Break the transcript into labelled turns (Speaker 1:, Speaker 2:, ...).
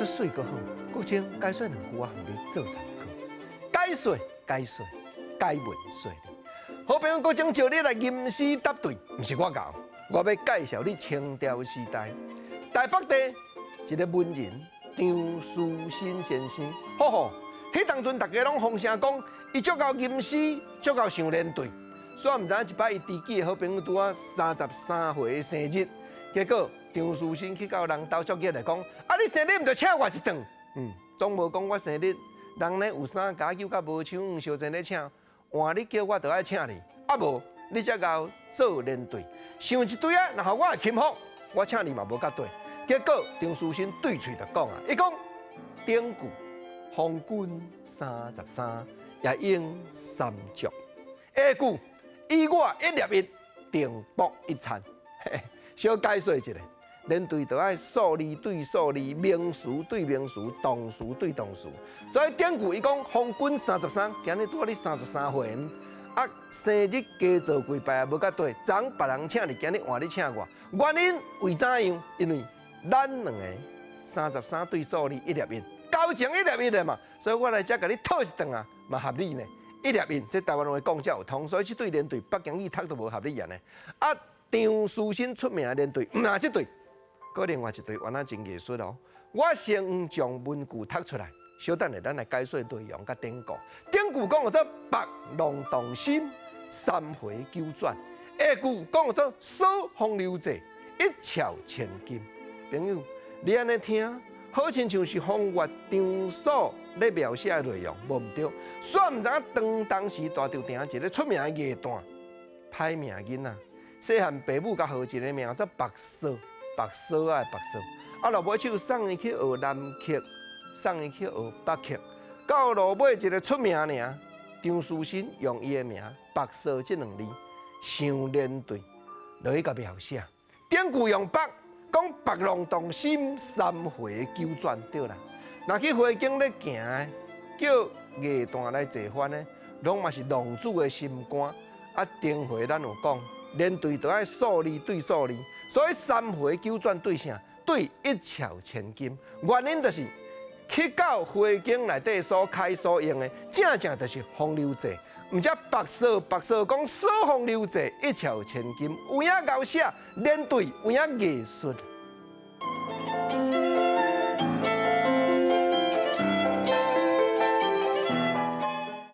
Speaker 1: 说水个好，国情解说两句啊，互你做参考。解说，解文说。好朋友，国情招你来吟诗答对，不是我教，我要介绍你清朝时代台北地一个文人张书新先生。迄当阵大家拢风声讲，伊足够吟诗，足够想连队。虽然毋知影一摆伊知己的好朋友拄啊33岁的生日，结果张书新去到人兜作业来讲，啊你生日毋着请我一顿？总无讲我生日，人呢有啥家酒甲无抢，小真咧请，换你叫我着爱请你，啊无你才够做连队，想一堆啊，然后我会钦服，我请你嘛无甲对。结果张书新对喙着讲啊，伊讲典故。方君33，也应三足。下句以我一粒一，定博一餐。小解说一下，连队就爱数字对数字，名词对名词，动词对动词。所以典故伊讲方君33，今日拄你33岁，啊生日加做几摆也无甲对，昨别人请你，今日换你请我，原因为怎样？因为咱两个33对数字一粒一。交情一粒一的嘛，所以我来遮甲你讨一顿啊，嘛合理呢。一粒一，这台湾话讲才有通，所以这对连队北京语读都无合理啊呢。啊，张书新出名的连队，毋那这队，搁另外一队原来真艺术哦。我先将文句读出来，小等下咱来解说内容甲典故。典故讲做白龙动心，三回九转；下句讲做收风流者，一朝千金。朋友，你安尼听？好亲像是风月场所咧描写的内容，无毋对。虽然毋知影当时大朝廷一个出名的艺旦，歹命囡仔，细汉爸母甲号一个名做白嫂，白嫂啊白嫂。啊，落尾手送伊去学南曲，送伊去学北曲。到落尾一个出名尔，张书新用伊的名白嫂这两字，想连队，落去甲描写。典故用北。讲白龙动心，三回九转对啦。若去花景咧行的，叫艺旦来坐番的，拢嘛是浪子的心肝。啊，顶回咱有讲，连队都爱数字对数字，所以三回九转对啥？对一朝千金。原因就是去到花景内底所开所用的，正就是风流者。毋则白嫂讲收风流者，一朝千金，有影搞写连队有影艺术。